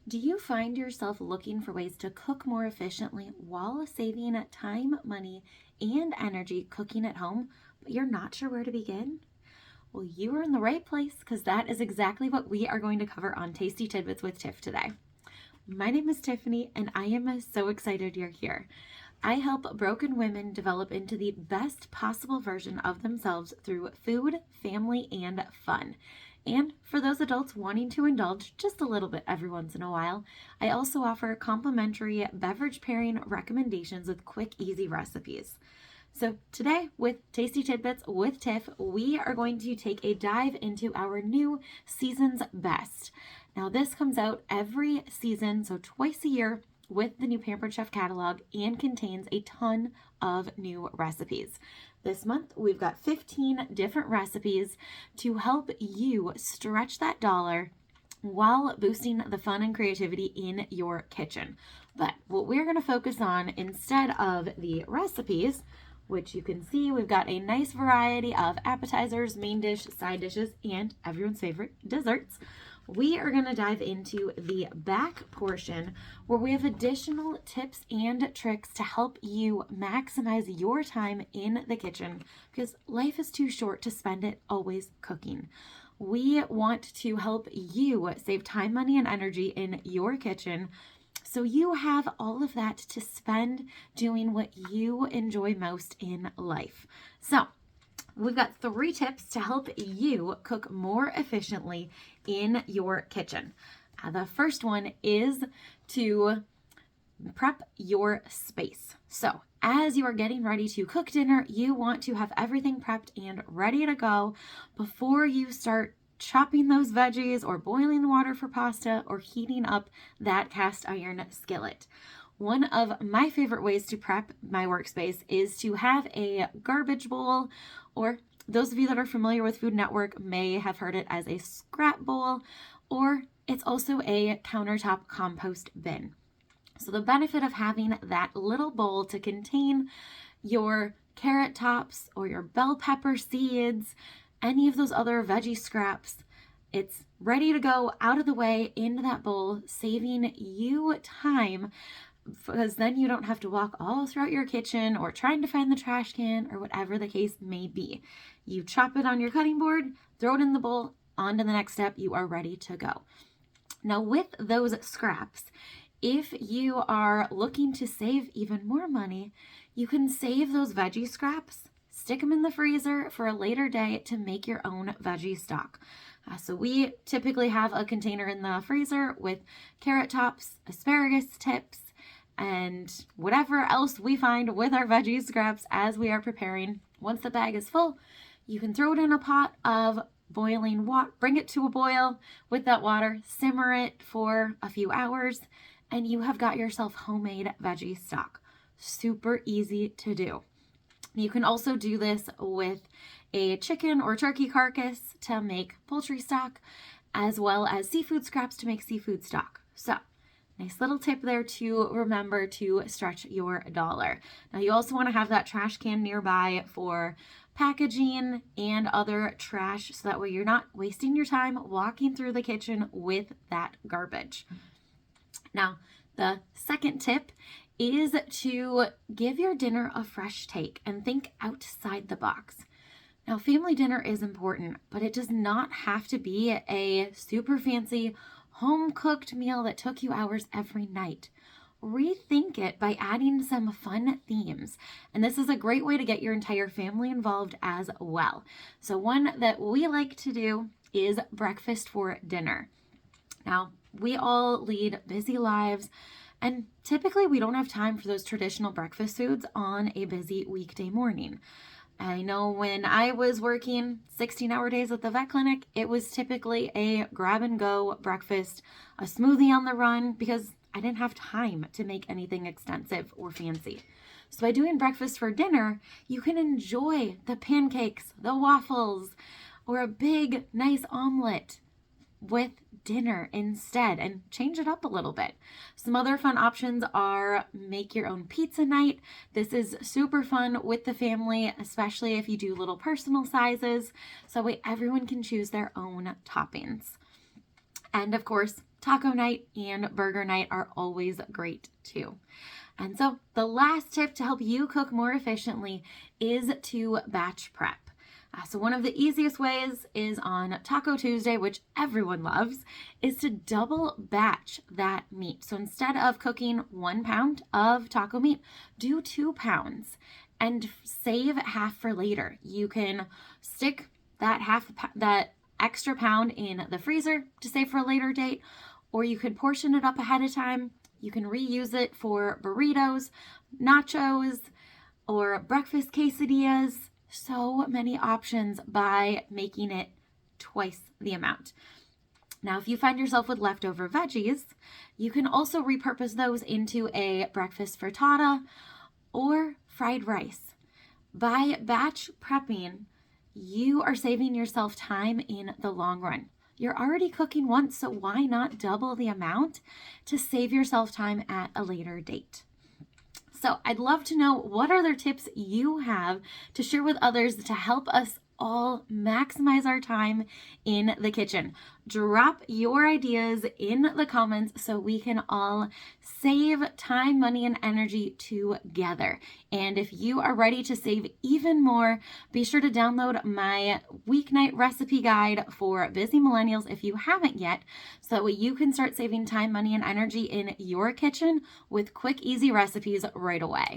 Do you find yourself looking for ways to cook more efficiently while saving time, money, and energy cooking at home, but you're not sure where to begin? Well, you are in the right place because that is exactly what we are going to cover on Tasty Tidbits with Tiff today. My name is Tiffany, and I am so excited you're here. I help broken women develop into the best possible version of themselves through food, family, and fun. And for those adults wanting to indulge just a little bit every once in a while, I also offer complimentary beverage pairing recommendations with quick, easy recipes. So today with Tasty Tidbits with Tiff, we are going to take a dive into our new season's best. Now this comes out every season, so twice a year, with the new Pampered Chef catalog and contains a ton of new recipes. This month, we've got 15 different recipes to help you stretch that dollar while boosting the fun and creativity in your kitchen. But what we're going to focus on instead of the recipes, which you can see we've got a nice variety of appetizers, main dish, side dishes, and everyone's favorite desserts. We are going to dive into the back portion where we have additional tips and tricks to help you maximize your time in the kitchen because life is too short to spend it always cooking. We want to help you save time, money, and energy in your kitchen so you have all of that to spend doing what you enjoy most in life. So, we've got 3 tips to help you cook more efficiently in your kitchen. The first one is to prep your space. So as you are getting ready to cook dinner, you want to have everything prepped and ready to go before you start chopping those veggies or boiling the water for pasta or heating up that cast iron skillet. One of my favorite ways to prep my workspace is to have a garbage bowl, or those of you that are familiar with Food Network may have heard it as a scrap bowl, or it's also a countertop compost bin. So the benefit of having that little bowl to contain your carrot tops or your bell pepper seeds, any of those other veggie scraps, it's ready to go out of the way into that bowl, saving you time because then you don't have to walk all throughout your kitchen or trying to find the trash can or whatever the case may be. You chop it on your cutting board, throw it in the bowl, on to the next step, you are ready to go. Now with those scraps, if you are looking to save even more money, you can save those veggie scraps, stick them in the freezer for a later day to make your own veggie stock. So we typically have a container in the freezer with carrot tops, asparagus tips, and whatever else we find with our veggie scraps as we are preparing. Once the bag is full, you can throw it in a pot of boiling water, bring it to a boil with that water, simmer it for a few hours, and you have got yourself homemade veggie stock. Super easy to do. You can also do this with a chicken or turkey carcass to make poultry stock, as well as seafood scraps to make seafood stock. So, nice little tip there to remember to stretch your dollar. Now you also want to have that trash can nearby for packaging and other trash so that way you're not wasting your time walking through the kitchen with that garbage. Now, the second tip is to give your dinner a fresh take and think outside the box. Now, family dinner is important, but it does not have to be a super fancy home-cooked meal that took you hours every night. Rethink it by adding some fun themes. And this is a great way to get your entire family involved as well. So one that we like to do is breakfast for dinner. Now, we all lead busy lives, and typically we don't have time for those traditional breakfast foods on a busy weekday morning. I know when I was working 16-hour days at the vet clinic, it was typically a grab-and-go breakfast, a smoothie on the run, because I didn't have time to make anything extensive or fancy. So by doing breakfast for dinner, you can enjoy the pancakes, the waffles, or a big, nice omelet with dinner instead and change it up a little bit. Some other fun options are make your own pizza night. This is super fun with the family, especially if you do little personal sizes, so that way everyone can choose their own toppings. And of course, taco night and burger night are always great too. And so the last tip to help you cook more efficiently is to batch prep. So one of the easiest ways is on Taco Tuesday, which everyone loves, is to double batch that meat. So instead of cooking 1 pound of taco meat, do 2 pounds and save half for later. You can stick that extra pound in the freezer to save for a later date, or you could portion it up ahead of time. You can reuse it for burritos, nachos, or breakfast quesadillas. So many options by making it twice the amount. Now, if you find yourself with leftover veggies, you can also repurpose those into a breakfast frittata or fried rice. By batch prepping, you are saving yourself time in the long run. You're already cooking once, so why not double the amount to save yourself time at a later date? So I'd love to know what other tips you have to share with others to help us all maximize our time in the kitchen. Drop your ideas in the comments so we can all save time, money, and energy together. And if you are ready to save even more, be sure to download my weeknight recipe guide for busy millennials if you haven't yet, so that you can start saving time, money, and energy in your kitchen with quick, easy recipes right away.